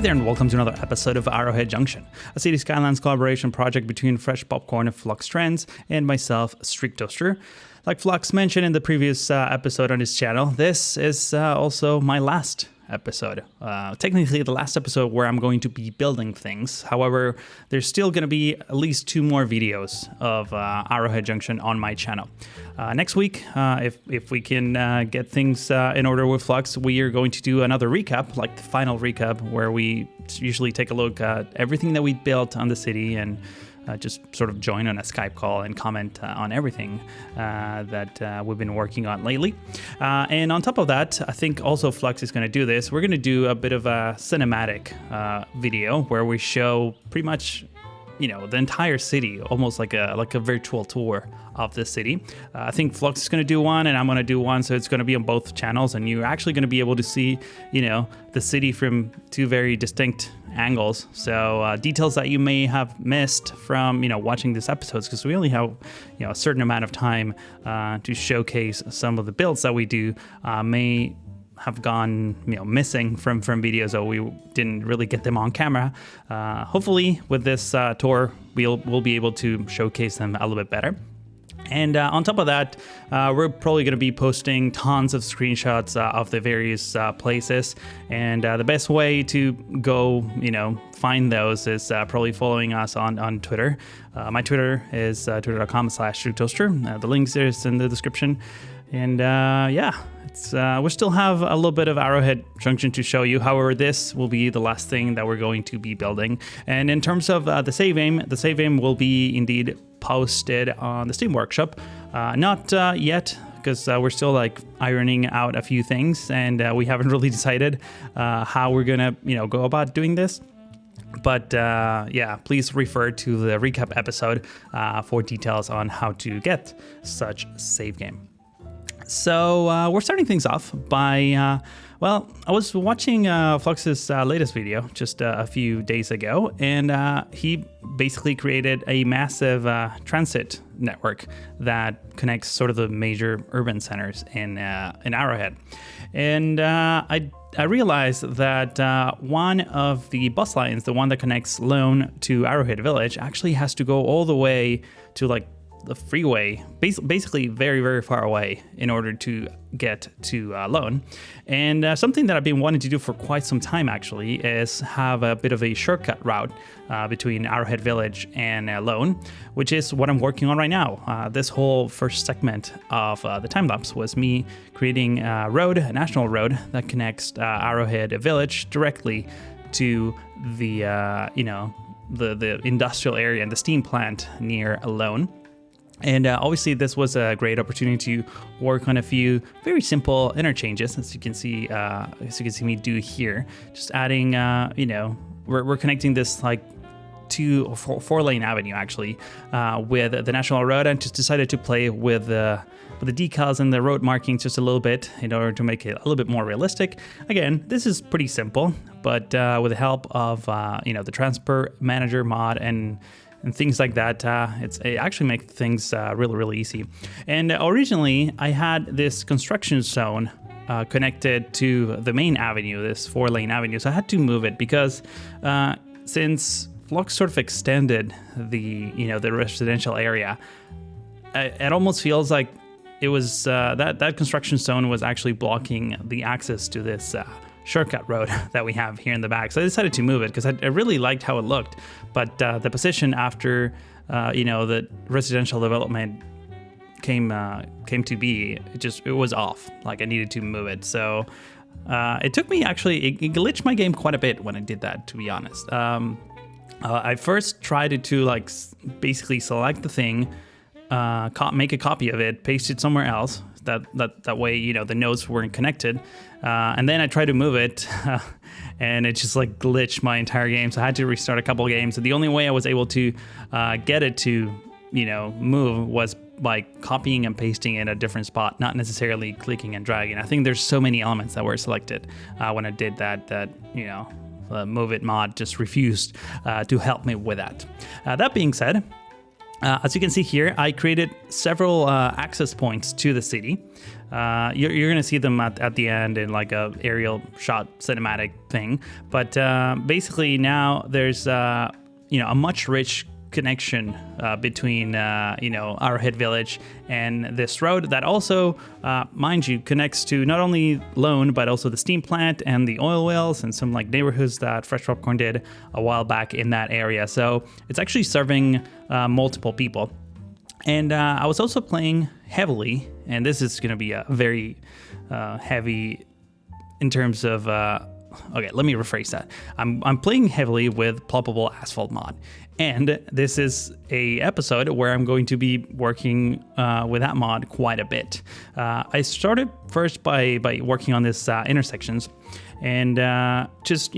there, and welcome to another episode of Arrowhead Junction, a City Skylines collaboration project between Fresh Popcorn and Flux Trends and myself, Streak Toaster. Like Flux mentioned in the previous episode on his channel, this is also my last episode. Technically the last episode where I'm going to be building things. However, there's still going to be at least 2 more videos of Arrowhead Junction on my channel. Next week, if we can get things in order with Flux, we are going to do another recap, like the final recap, where we usually take a look at everything that we built on the city and just sort of join on a Skype call and comment on everything that we've been working on lately. And on top of that, I think also Flux is going to do this. We're going to do a bit of a cinematic video where we show pretty much, you know, the entire city, almost like a virtual tour of the city. I think Flux is going to do one and I'm going to do one, so it's going to be on both channels, and you're actually going to be able to see, you know, the city from 2 very distinct angles. So details that you may have missed from, you know, watching these episodes, because we only have, you know, a certain amount of time to showcase some of the builds that we do, may have gone, you know, missing from videos, so we didn't really get them on camera. Hopefully with this tour we'll be able to showcase them a little bit better. And on top of that, we're probably going to be posting tons of screenshots of the various places. And the best way to go, you know, find those is probably following us on Twitter. My Twitter is twitter.com/StreakToaster. The links is in the description. And yeah, we still have a little bit of Arrowhead Junction to show you. However, this will be the last thing that we're going to be building. And in terms of the save aim will be indeed posted on the Steam Workshop. Not yet, because we're still like ironing out a few things, and we haven't really decided how we're gonna, you know, go about doing this. But yeah, please refer to the recap episode for details on how to get such save game. So we're starting things off by, well, I was watching Flux's latest video just a few days ago, and he basically created a massive transit network that connects sort of the major urban centers in Arrowhead. And I realized that one of the bus lines, the one that connects Lone to Arrowhead Village, actually has to go all the way to like the freeway, basically very, very far away in order to get to Lone. And something that I've been wanting to do for quite some time actually is have a bit of a shortcut route between Arrowhead Village and Lone, which is what I'm working on right now. This whole first segment of the time lapse was me creating a national road that connects Arrowhead Village directly to the you know, the industrial area and the steam plant near Lone. And obviously this was a great opportunity to work on a few very simple interchanges, as you can see me do here. Just adding, you know, we're connecting this like 2 or 4-lane avenue actually with the national road, and just decided to play with the decals and the road markings just a little bit in order to make it a little bit more realistic. Again, this is pretty simple, but with the help of you know, the Transport Manager mod and things like that, it actually makes things really, really easy. And originally, I had this construction zone connected to the main avenue, this 4-lane avenue. So I had to move it because since Flux sort of extended the residential area, it almost feels like it was that construction zone was actually blocking the access to this shortcut road that we have here in the back. So I decided to move it because I really liked how it looked, but the position after you know, the residential development came to be, it was off. Like I needed to move it. So it took me actually, it glitched my game quite a bit when I did that, to be honest. I first tried to like basically select the thing, make a copy of it, paste it somewhere else. That way, you know, the nodes weren't connected. And then I tried to move it and it just like glitched my entire game. So I had to restart a couple of games. And the only way I was able to get it to, you know, move was by copying and pasting in a different spot, not necessarily clicking and dragging. I think there's so many elements that were selected when I did that, you know, Move It mod just refused to help me with that. That being said, As you can see here, I created several access points to the city. You're going to see them at the end in like a aerial shot cinematic thing. But basically now there's a much rich connection between Arrowhead Village and this road that also, mind you, connects to not only Lone but also the steam plant and the oil wells and some like neighborhoods that Fresh Popcorn did a while back in that area. So it's actually serving multiple people. And I was also playing heavily, and this is going to be a very heavy in terms of okay, let me rephrase that. I'm playing heavily with Ploppable Asphalt mod, and this is a episode where I'm going to be working with that mod quite a bit. I started first by working on this intersections and just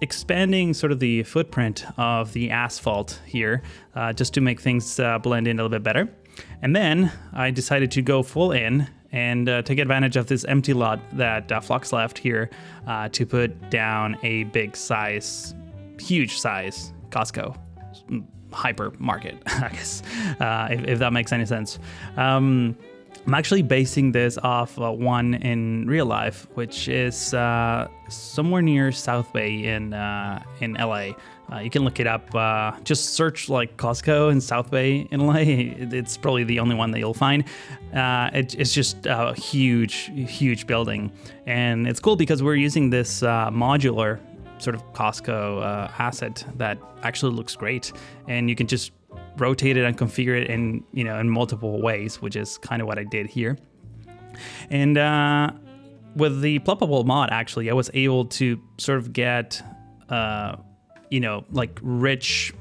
expanding sort of the footprint of the asphalt here, just to make things blend in a little bit better. And then I decided to go full in and take advantage of this empty lot that Flux left here to put down a huge size Costco hypermarket, I guess, if that makes any sense. I'm actually basing this off one in real life, which is somewhere near South Bay in LA. You can look it up. Just search like Costco in South Bay in LA. It's probably the only one that you'll find. It's just a huge building, and it's cool because we're using this modular sort of Costco asset that actually looks great, and you can just rotate it and configure it in multiple ways, which is kind of what I did here. And with the Ploppable mod, actually, I was able to sort of get like rich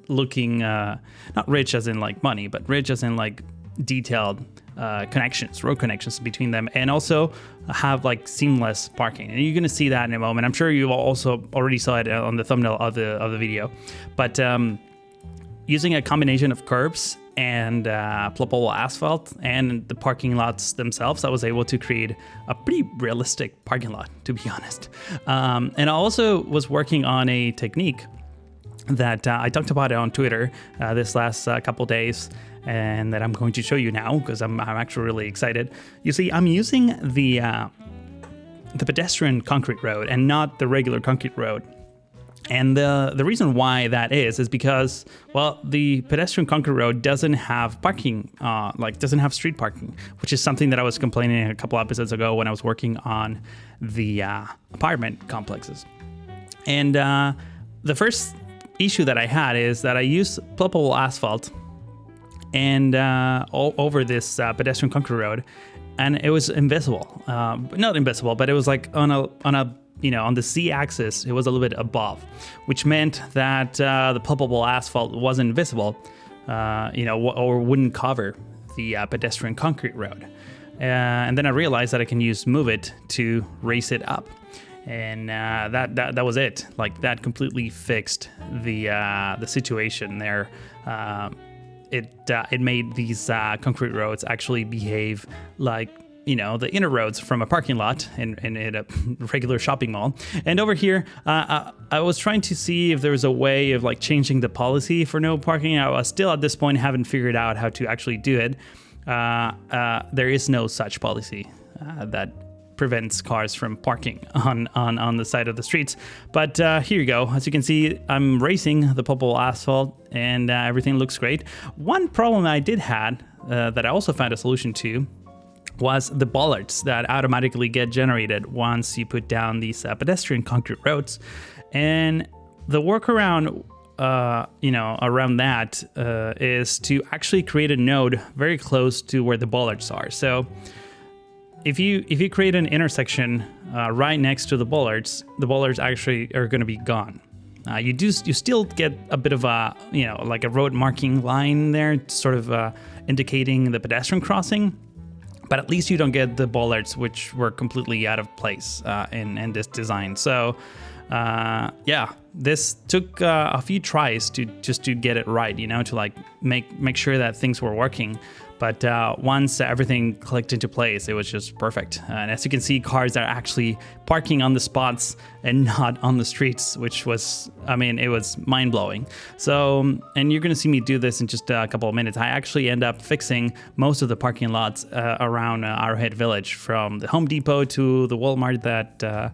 looking, not rich as in like money, but rich as in like detailed road connections between them, and also have like seamless parking. And you're going to see that in a moment. I'm sure you also already saw it on the thumbnail of the video, but using a combination of curbs and Ploppable asphalt and the parking lots themselves, I was able to create a pretty realistic parking lot, to be honest. And I also was working on a technique that I talked about it on Twitter this last couple days, and that I'm going to show you now because I'm actually really excited. You see, I'm using the pedestrian concrete road and not the regular concrete road. And the reason why that is because, well, the pedestrian concrete road doesn't have parking, doesn't have street parking, which is something that I was complaining a couple episodes ago when I was working on the apartment complexes. And the first issue that I had is that I used Ploppable asphalt and over this pedestrian concrete road, and it was invisible. Not invisible, but it was like on the Z-axis, it was a little bit above, which meant that the Ploppable asphalt wasn't visible, or wouldn't cover the pedestrian concrete road. And then I realized that I can use Move It to raise it up. And that was it. Like, that completely fixed the situation there. It made these concrete roads actually behave like the inner roads from a parking lot in a regular shopping mall. And over here, I was trying to see if there was a way of like changing the policy for no parking. I was still at this point haven't figured out how to actually do it. There is no such policy that prevents cars from parking on the side of the streets. But here you go. As you can see, I'm racing the Ploppable asphalt, and everything looks great. One problem I did had that I also found a solution to was the bollards that automatically get generated once you put down these pedestrian concrete roads. And the workaround, around that is to actually create a node very close to where the bollards are. So if you create an intersection right next to the bollards actually are going to be gone. You still get a bit of a like a road marking line there, sort of indicating the pedestrian crossing. But at least you don't get the bollards, which were completely out of place in this design. So, yeah, this took a few tries to get it right, to like make sure that things were working. But once everything clicked into place, it was just perfect. And as you can see, cars are actually parking on the spots and not on the streets, which was, it was mind-blowing. So, and you're going to see me do this in just a couple of minutes. I actually end up fixing most of the parking lots around Arrowhead Village, from the Home Depot to the Walmart that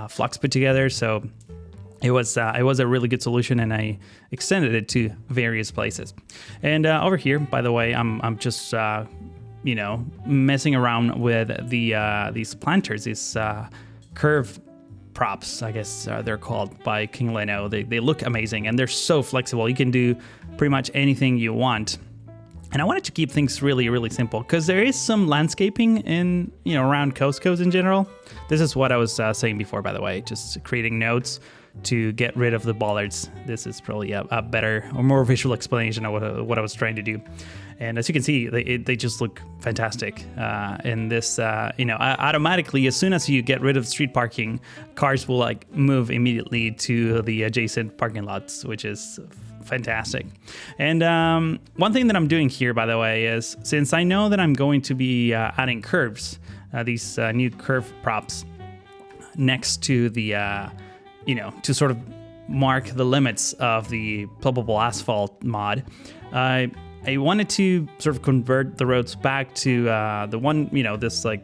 Flux put together. So it was a really good solution, and I extended it to various places. And over here, by the way, I'm just messing around with these planters, these curve props, I guess they're called, by King Leno. They look amazing, and they're so flexible. You can do pretty much anything you want. And I wanted to keep things really, really simple, because there is some landscaping in, around Costco's in general. This is what I was saying before, by the way, just creating notes to get rid of the bollards. This is probably a better or more visual explanation of what I was trying to do. And as you can see, they just look fantastic. And this, automatically, as soon as you get rid of street parking, cars will like move immediately to the adjacent parking lots, which is fantastic. And one thing that I'm doing here, by the way, is since I know that I'm going to be adding curves, these new curve props next to the to sort of mark the limits of the pluggable asphalt mod, I wanted to sort of convert the roads back to the one, this like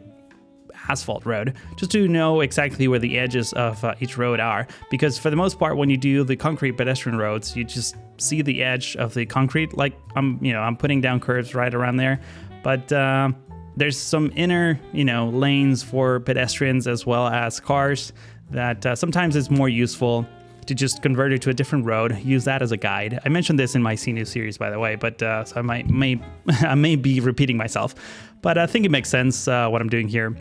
asphalt road, just to know exactly where the edges of each road are. Because for the most part, when you do the concrete pedestrian roads, you just see the edge of the concrete. Like I'm putting down curves right around there, but there's some inner, lanes for pedestrians as well as cars that sometimes it's more useful to just convert it to a different road, use that as a guide. I mentioned this in my CNews series, by the way, but so I may be repeating myself, but I think it makes sense what I'm doing here.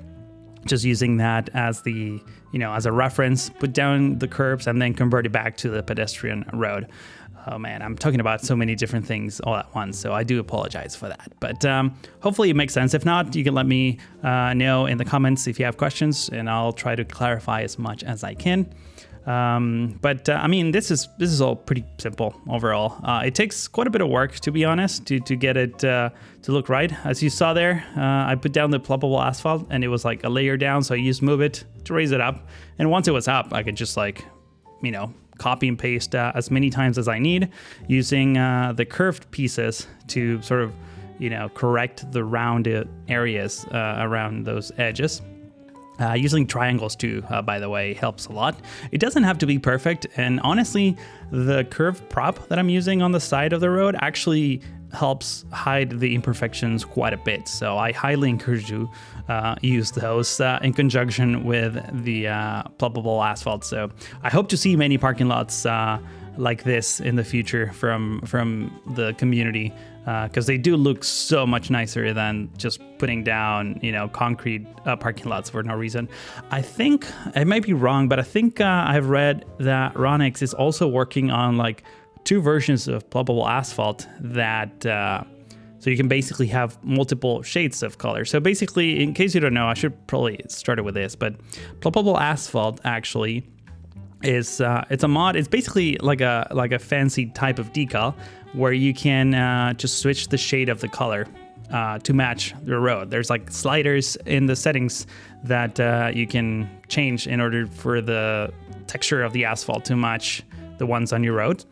Just using that as the, as a reference, put down the curbs and then convert it back to the pedestrian road. Oh man, I'm talking about so many different things all at once, so I do apologize for that. But hopefully it makes sense. If not, you can let me know in the comments if you have questions, and I'll try to clarify as much as I can. This is all pretty simple overall. It takes quite a bit of work, to be honest, to get it to look right. As you saw there, I put down the pluggable asphalt, and it was like a layer down, so I used Move It to raise it up. And once it was up, I could just copy and paste as many times as I need, using the curved pieces to sort of, correct the rounded areas around those edges. Using triangles too, by the way, helps a lot. It doesn't have to be perfect, and honestly, the curved prop that I'm using on the side of the road actually helps hide the imperfections quite a bit. So I highly encourage you use those in conjunction with the pluggable asphalt. So I hope to see many parking lots like this in the future from the community, because they do look so much nicer than just putting down concrete parking lots for no reason. I think I might be wrong, but I think I've read that Ronix is also working on like 2 versions of pluggable asphalt that so you can basically have multiple shades of color. So basically, in case you don't know, I should probably start it with this, but pluggable asphalt actually is it's a mod. It's basically like a fancy type of decal where you can just switch the shade of the color to match the road. There's like sliders in the settings that you can change in order for the texture of the asphalt to match the ones on your road.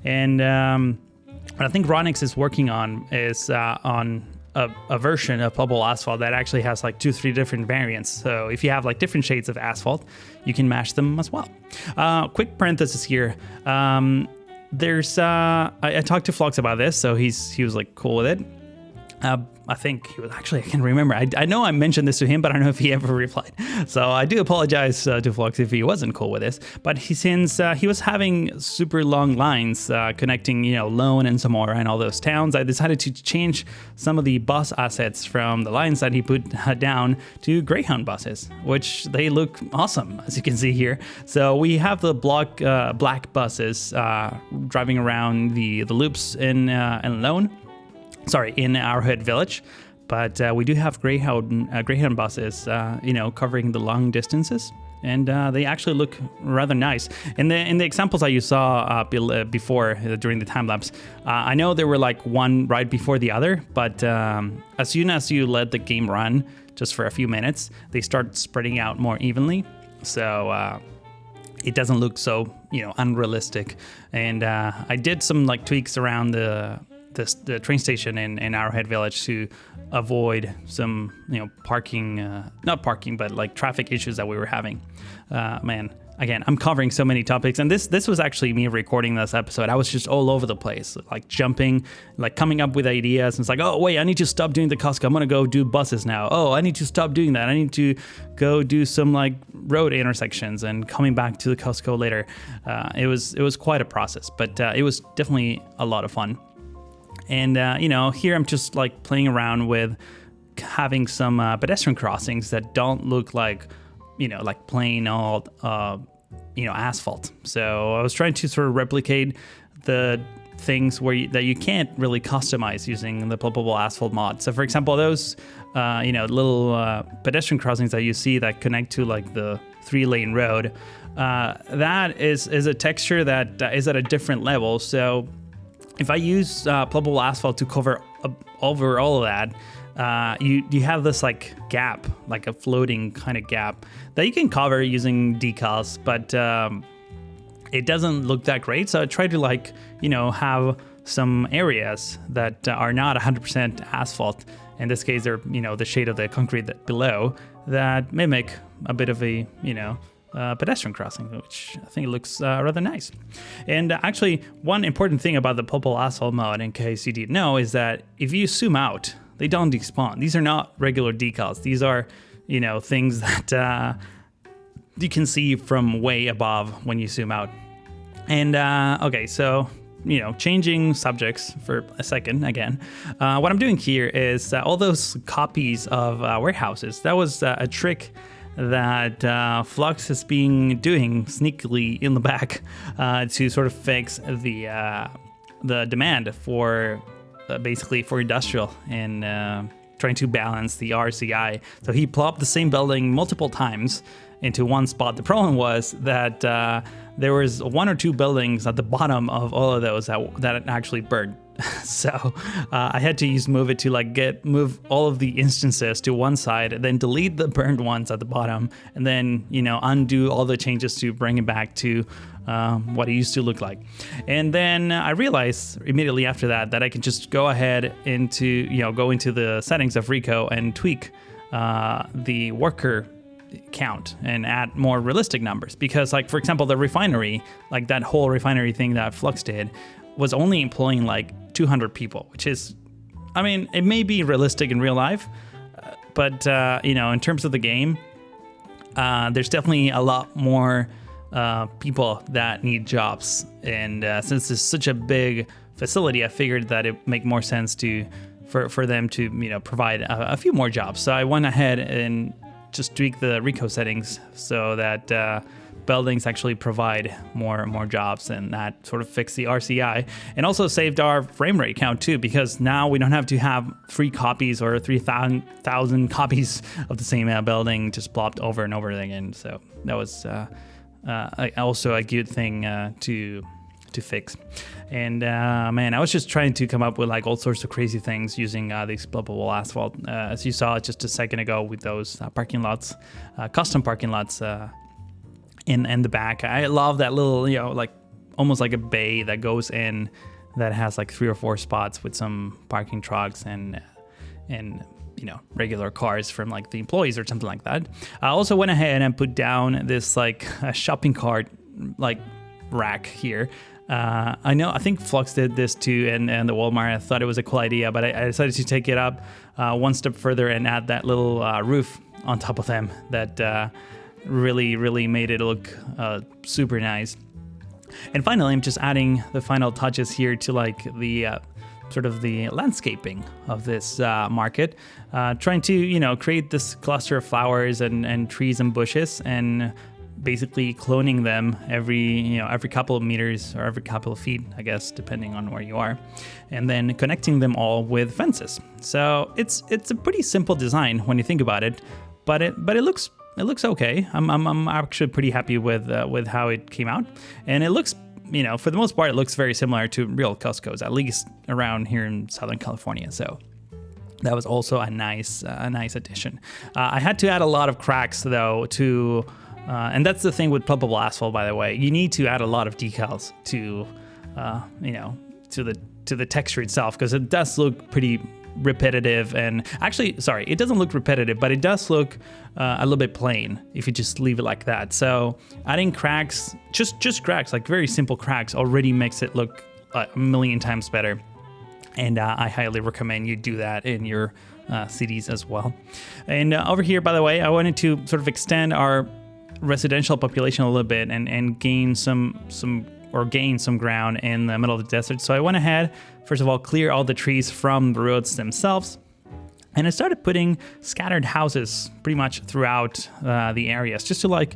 And what I think Ronix is working on is on a version of pluggable asphalt that actually has like 2-3 different variants. So if you have like different shades of asphalt, you can match them as well. Quick parenthesis here. There's I talked to Flux about this, so he was like cool with it. I think he was actually, I can't remember. I know I mentioned this to him, but I don't know if he ever replied. So I do apologize to Flux if he wasn't cool with this. But since he was having super long lines connecting, Lone and Zamora and all those towns, I decided to change some of the bus assets from the lines that he put down to Greyhound buses, which they look awesome, as you can see here. So we have the black buses driving around the loops in Lone. Sorry, in Arrowhead Village, but we do have Greyhound buses, covering the long distances. and they actually look rather nice. In the examples that you saw before during the time lapse, I know there were like one right before the other, but as soon as you let the game run just for a few minutes, they start spreading out more evenly. So it doesn't look so, unrealistic. And I did some like tweaks around the train station in Arrowhead Village to avoid some, not parking, but like traffic issues that we were having. Man, again, I'm covering so many topics, and this was actually me recording this episode. I was just all over the place, like jumping, like coming up with ideas. And it's like, oh wait, I need to stop doing the Costco. I'm gonna go do buses now. Oh, I need to stop doing that. I need to go do some like road intersections and coming back to the Costco later. It was quite a process, but it was definitely a lot of fun. And, here I'm just like playing around with having some pedestrian crossings that don't look like, like plain old, asphalt. So I was trying to sort of replicate the things that you can't really customize using the pulpable asphalt mod. So for example, those, little pedestrian crossings that you see that connect to like the 3-lane road, that is a texture that is at a different level. So if I use pulpable asphalt to cover over all of that, you have this like gap, like a floating kind of gap that you can cover using decals, but it doesn't look that great. So I try to have some areas that are not 100% asphalt. In this case, they're the shade of the concrete below that mimic a bit of a pedestrian crossing, which I think looks rather nice. And actually, one important thing about the pulpable asphalt mod, in case you didn't know, is that if you zoom out, they don't despawn. These are not regular decals. These are, things that you can see from way above when you zoom out. And okay, so changing subjects for a second again. What I'm doing here is all those copies of warehouses. That was a trick that Flux has been doing sneakily in the back to sort of fix the demand for basically for industrial and trying to balance the RCI. So he plopped the same building multiple times into one spot. The problem was that there was 1 or 2 buildings at the bottom of all of those that actually burned. So I had to move it to move all of the instances to one side, then delete the burned ones at the bottom, and then undo all the changes to bring it back to what it used to look like. And then I realized immediately after that I can just go ahead go into the settings of Rico and tweak the worker count and add more realistic numbers, because like for example the refinery, like that whole refinery thing that Flux did, was only employing like 200 people, which is, I mean, it may be realistic in real life, but in terms of the game, there's definitely a lot more people that need jobs. And since it's such a big facility, I figured that it make more sense for them to provide a few more jobs. So I went ahead and just tweak the Rico settings so that buildings actually provide more jobs, and that sort of fixed the RCI and also saved our frame rate count too, because now we don't have to have 3 copies or 3,000 copies of the same building just plopped over and over again. So that was also a good thing to fix. And man, I was just trying to come up with like all sorts of crazy things using these pulpable asphalt, as you saw just a second ago with those parking lots, custom parking lots in the back. I love that little, like almost like a bay that goes in that has like 3 or 4 spots with some parking trucks and regular cars from like the employees or something like that. I also went ahead and put down this like a shopping cart like rack here. I think Flux did this too, and the Walmart. I thought it was a cool idea, but I decided to take it up one step further and add that little roof on top of them that really made it look super nice. And finally, I'm just adding the final touches here to like the sort of the landscaping of this market, trying to create this cluster of flowers and trees and bushes, and basically cloning them every couple of meters or every couple of feet, I guess, depending on where you are, and then connecting them all with fences. So it's a pretty simple design when you think about it, but it looks looks okay. I'm actually pretty happy with how it came out, and it looks, for the most part, it looks very similar to real Costco's, at least around here in Southern California. So that was also a nice addition. I had to add a lot of cracks though to, and that's the thing with pluggable asphalt, by the way. You need to add a lot of decals to, to the texture itself, because it does look pretty repetitive. And actually, sorry, it doesn't look repetitive, but it does look a little bit plain if you just leave it like that. So adding cracks, just cracks, like very simple cracks, already makes it look a million times better. And I highly recommend you do that in your cities as well. And over here, by the way, I wanted to sort of extend our residential population a little bit and gain some ground in the middle of the desert. So I went ahead, first of all, clear all the trees from the roads themselves. And I started putting scattered houses pretty much throughout the areas, just to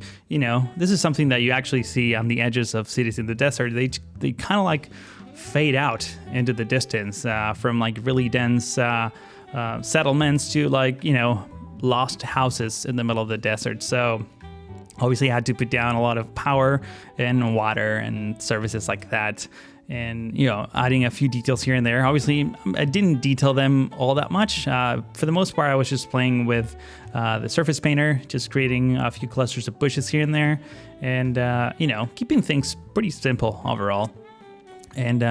this is something that you actually see on the edges of cities in the desert. They kind of like fade out into the distance from like really dense settlements to lost houses in the middle of the desert. So obviously I had to put down a lot of power and water and services like that, and adding a few details here and there. Obviously I didn't detail them all that much. For the most part, I was just playing with the surface painter, just creating a few clusters of bushes here and there, and keeping things pretty simple overall. And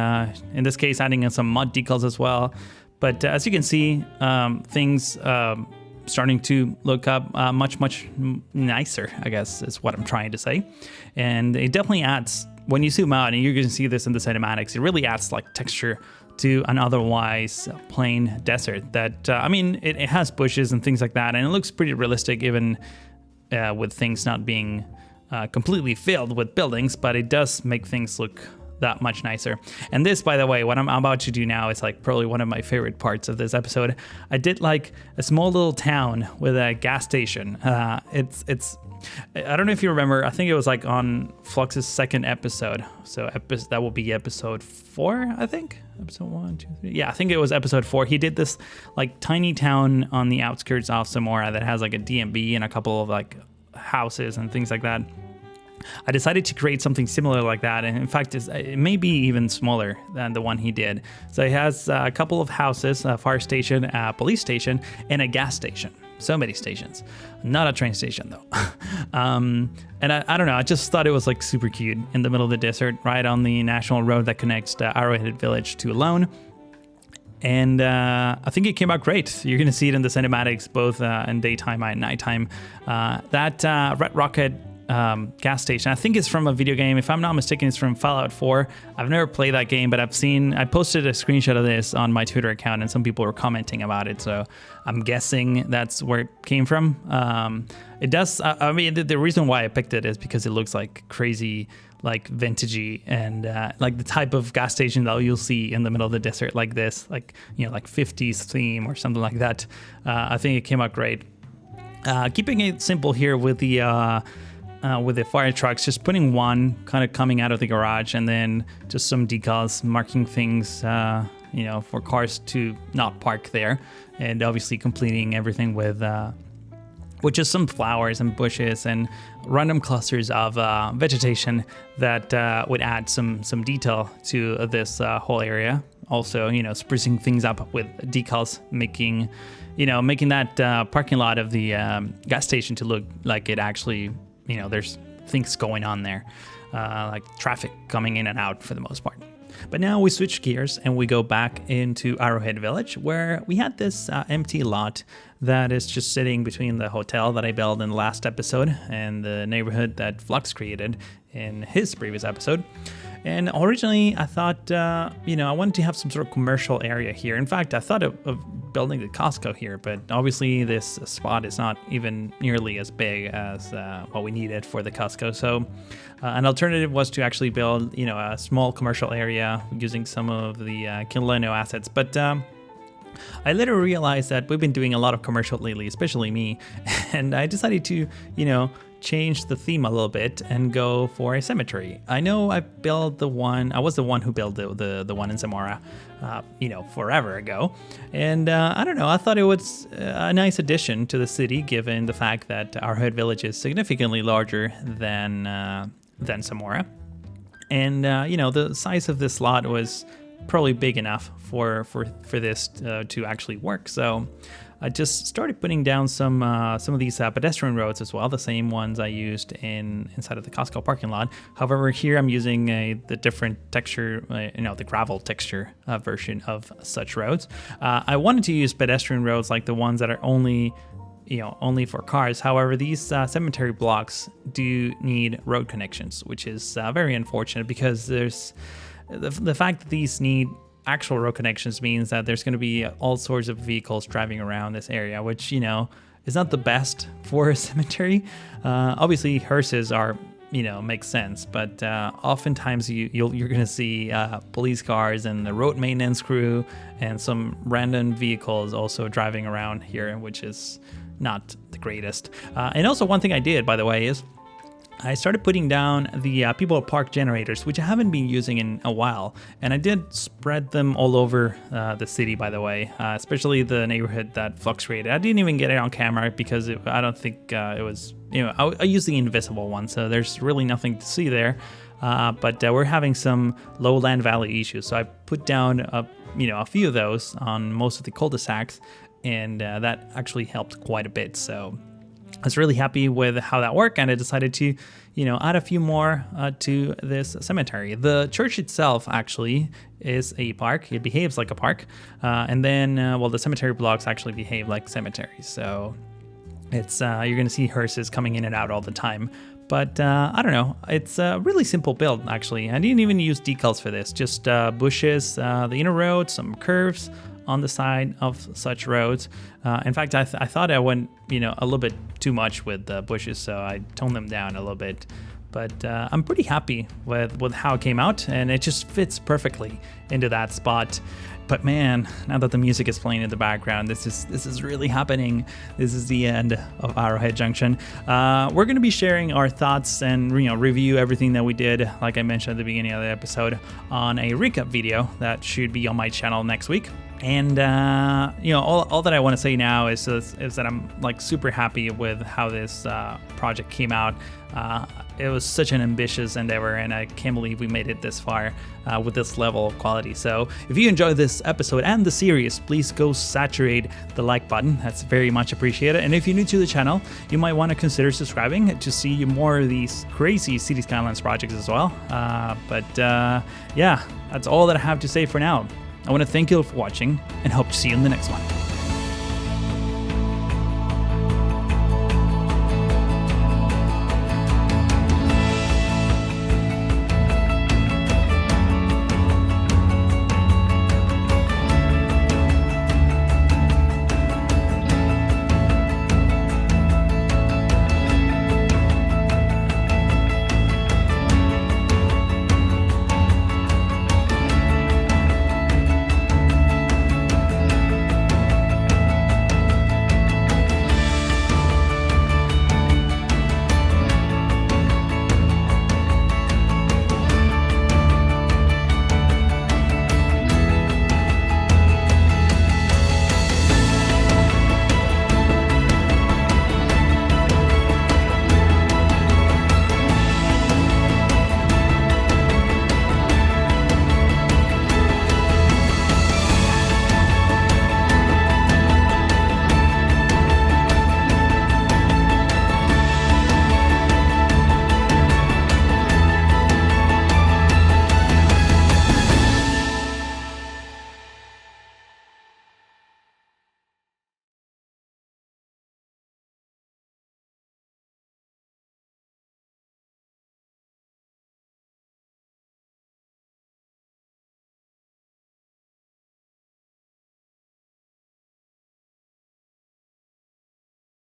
in this case, adding in some mud decals as well. But as you can see, things starting to look up much nicer, I guess is what I'm trying to say. And it definitely adds, when you zoom out, and you're going to see this in the cinematics, it really adds like texture to an otherwise plain desert that, it has bushes and things like that, and it looks pretty realistic even with things not being completely filled with buildings, but it does make things look that much nicer. And this, by the way, what I'm about to do now is like probably one of my favorite parts of this episode. I did like a small little town with a gas station. It's I don't know if you remember, I think it was like on Flux's second episode. So that will be episode 4, I think. Episode 1, 2, 3. Yeah, I think it was episode 4. He did this like tiny town on the outskirts of Zamora that has like a DMV and a couple of like houses and things like that. I decided to create something similar like that, and in fact it may be even smaller than the one he did. So it has a couple of houses, a fire station, a police station, and a gas station. So many stations. Not a train station though. And I don't know, I just thought it was like super cute in the middle of the desert, right on the national road that connects the Arrowhead Village to Lone. And I think it came out great. You're going to see it in the cinematics, both in daytime and nighttime. That Red Rocket gas station, I think it's from a video game. If I'm not mistaken, it's from Fallout 4. I've never played that game, but I posted a screenshot of this on my Twitter account, and some people were commenting about it. So I'm guessing that's where it came from. It does. The reason why I picked it is because it looks like crazy, like vintagey, and like the type of gas station that you'll see in the middle of the desert like this, like 50s theme or something like that. I think it came out great. Keeping it simple here with the fire trucks, just putting one kind of coming out of the garage, and then just some decals marking things, for cars to not park there, and obviously completing everything with just some flowers and bushes and random clusters of vegetation that would add some detail to this whole area. Also, sprucing things up with decals, making that parking lot of the gas station to look like it actually, there's things going on there, like traffic coming in and out for the most part. But now we switch gears and we go back into Arrowhead Village, where we had this empty lot that is just sitting between the hotel that I built in the last episode and the neighborhood that Flux created in his previous episode. And originally I thought, I wanted to have some sort of commercial area here. In fact, I thought of building the Costco here, but obviously this spot is not even nearly as big as what we needed for the Costco. So an alternative was to actually build, a small commercial area using some of the Kileno assets. But I later realized that we've been doing a lot of commercial lately, especially me, and I decided to, change the theme a little bit and go for a cemetery. I know I was the one who built the one in Zamora, forever ago. And I don't know, I thought it was a nice addition to the city, given the fact that Arrowhead Village is significantly larger than Zamora. And, the size of this lot was probably big enough for this to actually work. So I just started putting down some of these pedestrian roads as well, the same ones I used inside of the Costco parking lot. However, here I'm using the different texture, the gravel texture version of such roads. I wanted to use pedestrian roads like the ones that are only for cars. However, these cemetery blocks do need road connections, which is very unfortunate, because there's the fact that these need actual road connections means that there's going to be all sorts of vehicles driving around this area, which, is not the best for a cemetery. Obviously, hearses are, makes sense, but oftentimes you're going to see police cars and the road maintenance crew and some random vehicles also driving around here, which is not the greatest. And also, one thing I did, by the way, is I started putting down the people park generators, which I haven't been using in a while. And I did spread them all over the city, by the way, especially the neighborhood that fluctuated. I didn't even get it on camera because I don't think it was, I used the invisible one, so there's really nothing to see there. But we're having some lowland valley issues. So I put down a few of those on most of the cul-de-sacs, and that actually helped quite a bit. So I was really happy with how that worked, and I decided to, add a few more to this cemetery. The church itself actually is a park. It behaves like a park. And then, the cemetery blocks actually behave like cemeteries. So it's you're going to see hearses coming in and out all the time. But I don't know. It's a really simple build, actually. I didn't even use decals for this. Just bushes, the inner road, some curves on the side of such roads. In fact, I thought I went, a little bit too much with the bushes, so I toned them down a little bit. But I'm pretty happy with how it came out, and it just fits perfectly into that spot. But man, now that the music is playing in the background, this is really happening. This is the end of Arrowhead Junction. We're going to be sharing our thoughts and review everything that we did, like I mentioned at the beginning of the episode, on a recap video that should be on my channel next week. And all that I want to say now is that I'm super happy with how this project came out. It was such an ambitious endeavor, and I can't believe we made it this far with this level of quality. So if you enjoyed this episode and the series, please go saturate the like button. That's very much appreciated. And if you're new to the channel, you might want to consider subscribing to see more of these crazy City Skylines projects as well. Yeah, that's all that I have to say for now. I want to thank you all for watching, and hope to see you in the next one.